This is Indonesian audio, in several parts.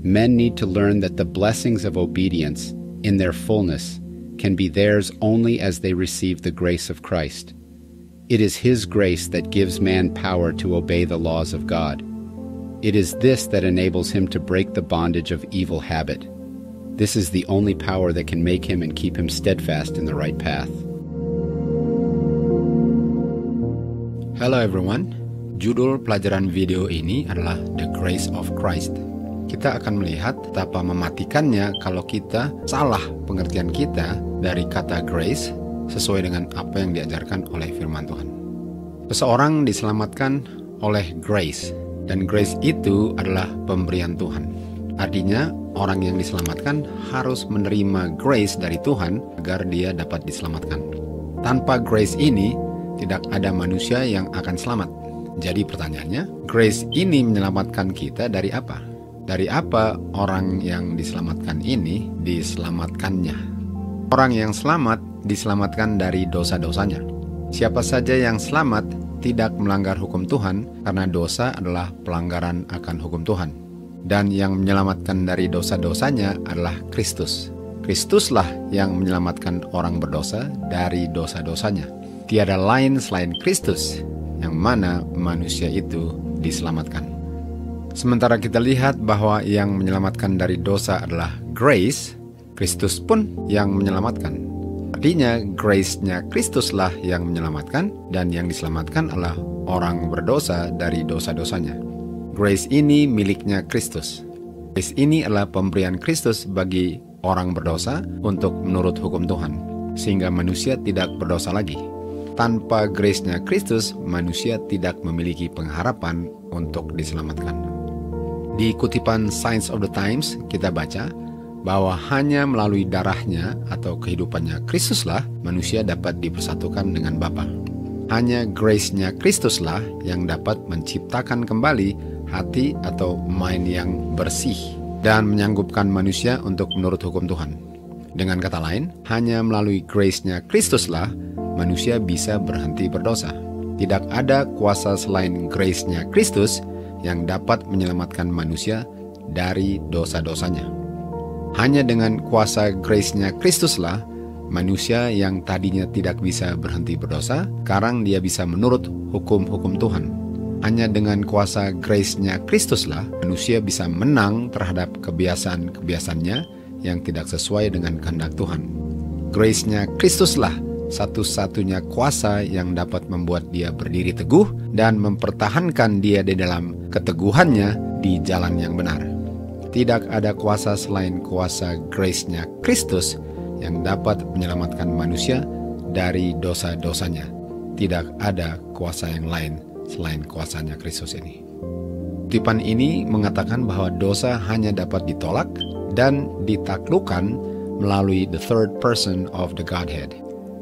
men need to learn that the blessings of obedience, in their fullness, can be theirs only as they receive the grace of Christ. It is His grace that gives man power to obey the laws of God. It is this that enables him to break the bondage of evil habit. This is the only power that can make him and keep him steadfast in the right path. Hello everyone, judul pelajaran video ini adalah The Grace of Christ. Kita akan melihat betapa mematikannya kalau kita salah pengertian kita dari kata grace sesuai dengan apa yang diajarkan oleh firman Tuhan. Seseorang diselamatkan oleh grace, dan grace itu adalah pemberian Tuhan. Artinya, orang yang diselamatkan harus menerima grace dari Tuhan agar dia dapat diselamatkan. Tanpa grace ini, tidak ada manusia yang akan selamat. Jadi pertanyaannya, grace ini menyelamatkan kita dari apa? Dari apa orang yang diselamatkan ini diselamatkannya? Orang yang selamat diselamatkan dari dosa-dosanya. Siapa saja yang selamat tidak melanggar hukum Tuhan karena dosa adalah pelanggaran akan hukum Tuhan. Dan yang menyelamatkan dari dosa-dosanya adalah Kristus. Kristuslah yang menyelamatkan orang berdosa dari dosa-dosanya. Tiada lain selain Kristus yang mana manusia itu diselamatkan. Sementara kita lihat bahwa yang menyelamatkan dari dosa adalah grace, Kristus pun yang menyelamatkan. Artinya grace-nya Kristuslah yang menyelamatkan, dan yang diselamatkan adalah orang berdosa dari dosa-dosanya. Grace ini miliknya Kristus. Grace ini adalah pemberian Kristus bagi orang berdosa untuk menurut hukum Tuhan, sehingga manusia tidak berdosa lagi. Tanpa grace-nya Kristus, manusia tidak memiliki pengharapan untuk diselamatkan. Di kutipan Signs of the Times, kita baca bahwa hanya melalui darahnya atau kehidupannya Kristuslah manusia dapat dipersatukan dengan Bapa. Hanya grace-nya Kristuslah yang dapat menciptakan kembali hati atau mind yang bersih dan menyanggupkan manusia untuk menurut hukum Tuhan. Dengan kata lain, hanya melalui grace-nya Kristuslah manusia bisa berhenti berdosa. Tidak ada kuasa selain grace-nya Kristus yang dapat menyelamatkan manusia dari dosa-dosanya. Hanya dengan kuasa grace-nya Kristuslah, manusia yang tadinya tidak bisa berhenti berdosa, sekarang dia bisa menurut hukum-hukum Tuhan. Hanya dengan kuasa grace-nya Kristuslah, manusia bisa menang terhadap kebiasaan-kebiasaannya yang tidak sesuai dengan kehendak Tuhan. Grace-nya Kristuslah satu-satunya kuasa yang dapat membuat dia berdiri teguh dan mempertahankan dia di dalam keteguhannya di jalan yang benar. Tidak ada kuasa selain kuasa grace-nya Kristus yang dapat menyelamatkan manusia dari dosa-dosanya. Tidak ada kuasa yang lain selain kuasanya Kristus ini. Kutipan ini mengatakan bahwa dosa hanya dapat ditolak dan ditaklukkan melalui the third person of the Godhead.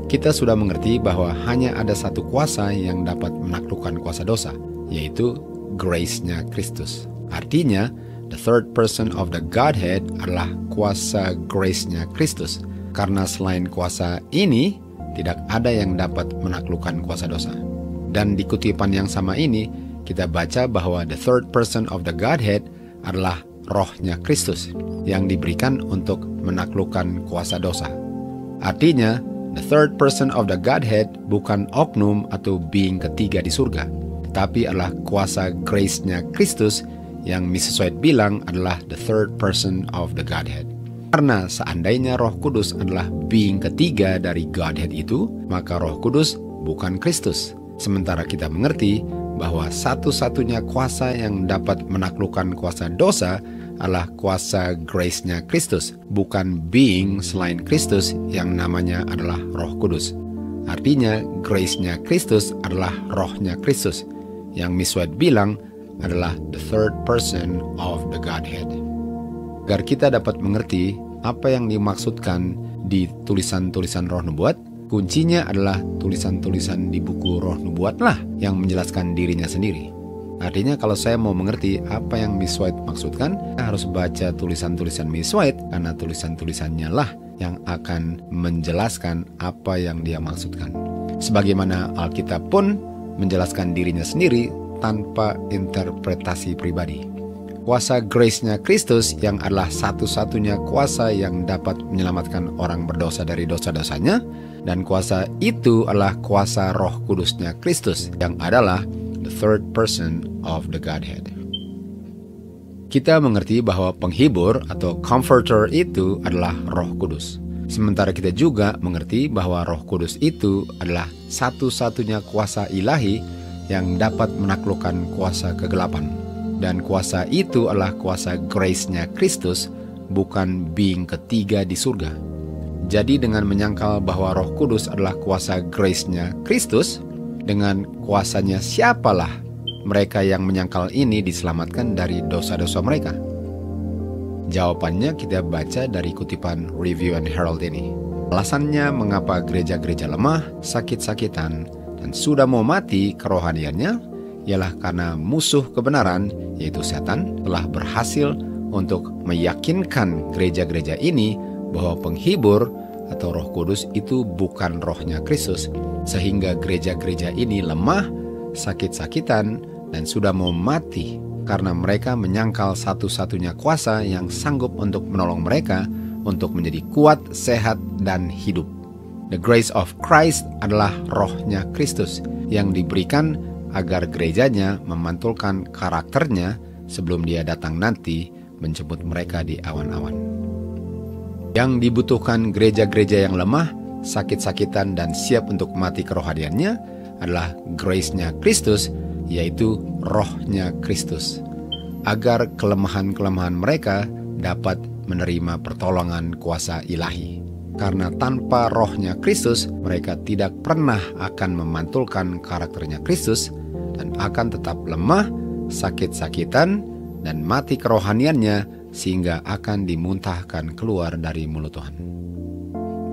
Kita sudah mengerti bahwa hanya ada satu kuasa yang dapat menaklukkan kuasa dosa, yaitu grace-nya Kristus. Artinya, the third person of the Godhead adalah kuasa grace-nya Kristus. Karena selain kuasa ini, tidak ada yang dapat menaklukkan kuasa dosa. Dan di kutipan yang sama ini, kita baca bahwa the third person of the Godhead adalah rohnya Kristus yang diberikan untuk menaklukkan kuasa dosa. Artinya, the third person of the Godhead bukan oknum atau being ketiga di surga, tetapi adalah kuasa grace-nya Kristus yang Mrs. White bilang adalah the third person of the Godhead. Karena seandainya Roh Kudus adalah being ketiga dari Godhead itu, maka Roh Kudus bukan Kristus. Sementara kita mengerti bahwa satu-satunya kuasa yang dapat menaklukkan kuasa dosa adalah kuasa grace-nya Kristus, bukan being selain Kristus yang namanya adalah Roh Kudus. Artinya, grace-nya Kristus adalah rohnya Kristus, yang Miss White bilang adalah the third person of the Godhead. Agar kita dapat mengerti apa yang dimaksudkan di tulisan-tulisan Roh Nubuat, kuncinya adalah tulisan-tulisan di buku Roh Nubuat lah yang menjelaskan dirinya sendiri. Artinya kalau saya mau mengerti apa yang Miss White maksudkan, saya harus baca tulisan-tulisan Miss White, karena tulisan-tulisannya lah yang akan menjelaskan apa yang dia maksudkan. Sebagaimana Alkitab pun menjelaskan dirinya sendiri tanpa interpretasi pribadi. Kuasa grace-nya Kristus yang adalah satu-satunya kuasa yang dapat menyelamatkan orang berdosa dari dosa-dosanya. Dan kuasa itu adalah kuasa Roh Kudusnya Kristus yang adalah the third person of the Godhead. Kita mengerti bahwa penghibur atau comforter itu adalah Roh Kudus. Sementara kita juga mengerti bahwa Roh Kudus itu adalah satu-satunya kuasa ilahi yang dapat menaklukkan kuasa kegelapan. Dan kuasa itu adalah kuasa grace-nya Kristus, bukan being ketiga di surga. Jadi dengan menyangkal bahwa Roh Kudus adalah kuasa grace-nya Kristus, dengan kuasanya siapalah mereka yang menyangkal ini diselamatkan dari dosa-dosa mereka? Jawabannya kita baca dari kutipan Review and Herald ini. Alasannya mengapa gereja-gereja lemah, sakit-sakitan, dan sudah mau mati kerohaniannya ialah karena musuh kebenaran, yaitu setan, telah berhasil untuk meyakinkan gereja-gereja ini bahwa penghibur atau Roh Kudus itu bukan rohnya Kristus, sehingga gereja-gereja ini lemah, sakit-sakitan, dan sudah mau mati karena mereka menyangkal satu-satunya kuasa yang sanggup untuk menolong mereka untuk menjadi kuat, sehat, dan hidup. The grace of Christ adalah rohnya Kristus yang diberikan agar gerejanya memantulkan karakternya sebelum dia datang nanti menjemput mereka di awan-awan. Yang dibutuhkan gereja-gereja yang lemah, sakit-sakitan, dan siap untuk mati kerohaniannya adalah grace-nya Kristus, yaitu rohnya Kristus, agar kelemahan-kelemahan mereka dapat menerima pertolongan kuasa ilahi. Karena tanpa rohnya Kristus, mereka tidak pernah akan memantulkan karakternya Kristus dan akan tetap lemah, sakit-sakitan, dan mati kerohaniannya sehingga akan dimuntahkan keluar dari mulut Tuhan.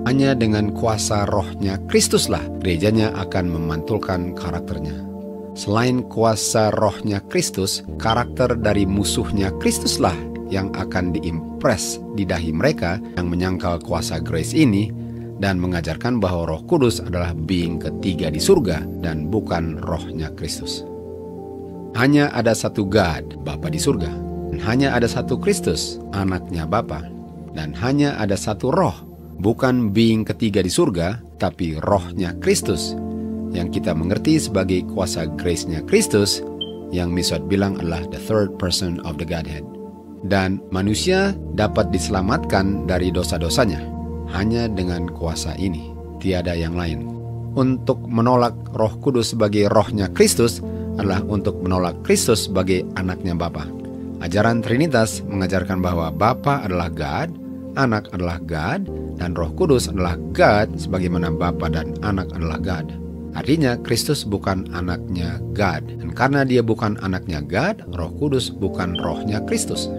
Hanya dengan kuasa rohnya Kristuslah gerejanya akan memantulkan karakternya. Selain kuasa rohnya Kristus, karakter dari musuhnya Kristuslah yang akan diimpres di dahi mereka yang menyangkal kuasa grace ini dan mengajarkan bahwa Roh Kudus adalah being ketiga di surga dan bukan rohnya Kristus. Hanya ada satu God, Bapa di surga. Dan hanya ada satu Kristus, anaknya Bapa. Dan hanya ada satu roh, bukan being ketiga di surga, tapi rohnya Kristus, yang kita mengerti sebagai kuasa grace-nya Kristus, yang Miswat bilang adalah the third person of the Godhead. Dan manusia dapat diselamatkan dari dosa-dosanya hanya dengan kuasa ini, tiada yang lain. Untuk menolak Roh Kudus sebagai rohnya Kristus adalah untuk menolak Kristus sebagai anaknya Bapa. Ajaran Trinitas mengajarkan bahwa Bapa adalah God, Anak adalah God, dan Roh Kudus adalah God sebagaimana Bapa dan Anak adalah God. Artinya Kristus bukan anaknya God, dan karena dia bukan anaknya God, Roh Kudus bukan rohnya Kristus.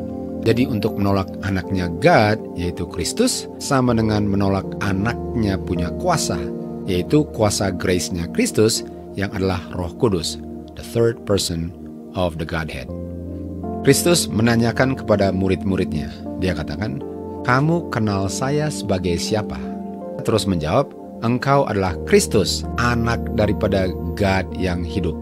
Jadi untuk menolak anaknya God, yaitu Kristus, sama dengan menolak anaknya punya kuasa, yaitu kuasa grace-nya Kristus yang adalah Roh Kudus, the third person of the Godhead. Kristus menanyakan kepada murid-muridnya. Dia katakan, "Kamu kenal saya sebagai siapa?" Terus menjawab, "Engkau adalah Kristus, anak daripada God yang hidup."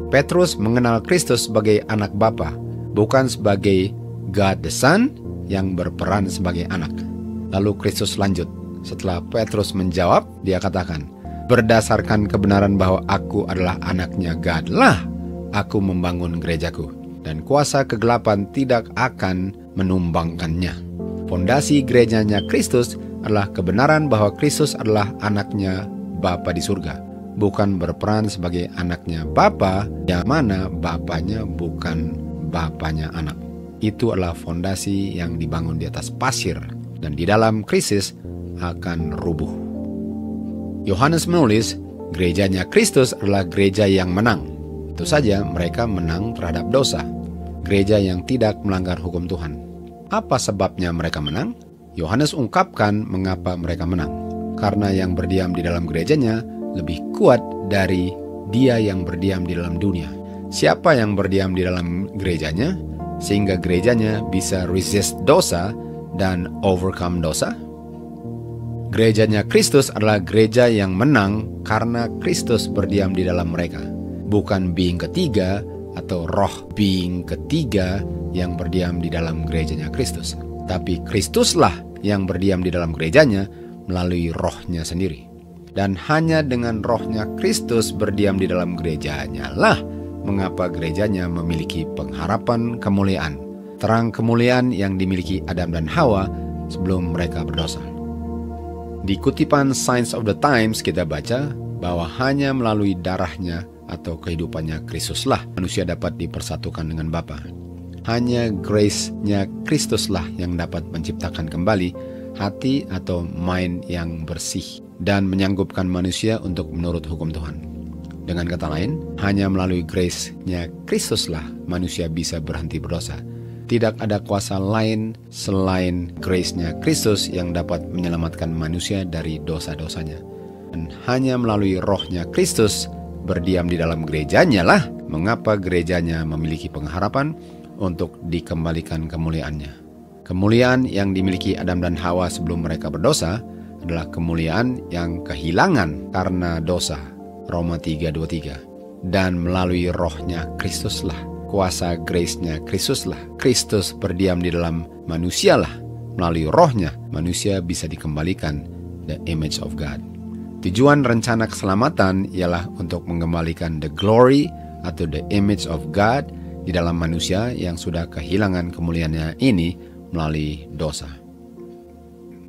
Petrus mengenal Kristus sebagai anak Bapa, bukan sebagai God the Son yang berperan sebagai anak. Lalu Kristus lanjut. Setelah Petrus menjawab, dia katakan, "Berdasarkan kebenaran bahwa aku adalah anaknya God lah, aku membangun gerejaku. Dan kuasa kegelapan tidak akan menumbangkannya." Fondasi gerejanya Kristus adalah kebenaran bahwa Kristus adalah anaknya Bapa di surga, bukan berperan sebagai anaknya Bapa, yang mana Bapanya bukan Bapanya anak. Itu adalah fondasi yang dibangun di atas pasir dan di dalam krisis akan rubuh. Yohanes menulis, gerejanya Kristus adalah gereja yang menang. Itu saja mereka menang terhadap dosa. Gereja yang tidak melanggar hukum Tuhan. Apa sebabnya mereka menang? Yohanes ungkapkan mengapa mereka menang. Karena yang berdiam di dalam gerejanya lebih kuat dari dia yang berdiam di dalam dunia. Siapa yang berdiam di dalam gerejanya sehingga gerejanya bisa resist dosa dan overcome dosa? Gerejanya Kristus adalah gereja yang menang karena Kristus berdiam di dalam mereka, bukan being ketiga atau roh being ketiga yang berdiam di dalam gerejanya Kristus. Tapi Kristuslah yang berdiam di dalam gerejanya melalui rohnya sendiri. Dan hanya dengan rohnya Kristus berdiam di dalam gerejanya lah mengapa gerejanya memiliki pengharapan kemuliaan. Terang kemuliaan yang dimiliki Adam dan Hawa sebelum mereka berdosa. Di kutipan Signs of the Times kita baca bahwa hanya melalui darahnya atau kehidupannya Kristuslah manusia dapat dipersatukan dengan Bapa. Hanya grace-nya Kristuslah yang dapat menciptakan kembali hati atau mind yang bersih dan menyanggupkan manusia untuk menurut hukum Tuhan. Dengan kata lain, hanya melalui grace-nya Kristuslah manusia bisa berhenti berdosa. Tidak ada kuasa lain selain grace-nya Kristus yang dapat menyelamatkan manusia dari dosa-dosanya. Dan hanya melalui rohnya Kristus berdiam di dalam gerejanya lah mengapa gerejanya memiliki pengharapan untuk dikembalikan kemuliaannya. Kemuliaan yang dimiliki Adam dan Hawa sebelum mereka berdosa adalah kemuliaan yang kehilangan karena dosa. Roma 3:23. Dan melalui rohnya Kristuslah, kuasa grace-nya Kristuslah, Kristus berdiam di dalam manusialah. Melalui rohnya, manusia bisa dikembalikan the image of God. Tujuan rencana keselamatan ialah untuk mengembalikan the glory atau the image of God di dalam manusia yang sudah kehilangan kemuliaannya ini melalui dosa.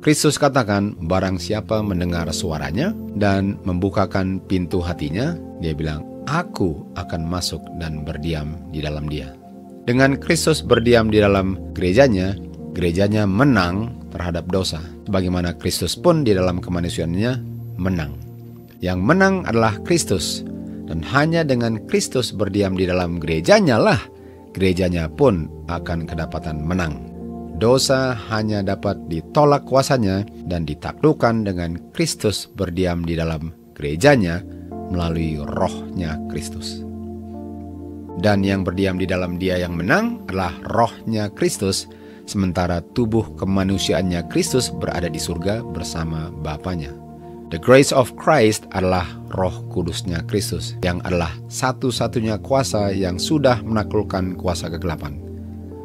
Kristus katakan, barang siapa mendengar suaranya dan membukakan pintu hatinya, dia bilang, Aku akan masuk dan berdiam di dalam dia. Dengan Kristus berdiam di dalam gerejanya, gerejanya menang terhadap dosa. Bagaimana Kristus pun di dalam kemanusiaannya menang. Yang menang adalah Kristus. Dan hanya dengan Kristus berdiam di dalam gerejanya lah, gerejanya pun akan kedapatan menang. Dosa hanya dapat ditolak kuasanya dan ditaklukkan dengan Kristus berdiam di dalam gerejanya melalui rohnya Kristus. Dan yang berdiam di dalam dia yang menang adalah rohnya Kristus, sementara tubuh kemanusiaannya Kristus berada di surga bersama Bapanya. The grace of Christ adalah roh kudusnya Kristus, yang adalah satu-satunya kuasa yang sudah menaklukkan kuasa kegelapan.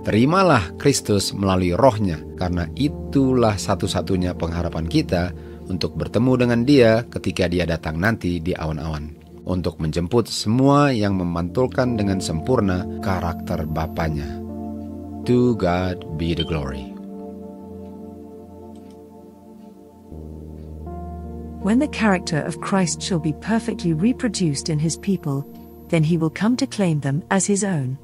Terimalah Kristus melalui rohnya, karena itulah satu-satunya pengharapan kita untuk bertemu dengan dia ketika dia datang nanti di awan-awan. Untuk menjemput semua yang memantulkan dengan sempurna karakter Bapanya. To God be the glory. When the character of Christ shall be perfectly reproduced in his people, then he will come to claim them as his own.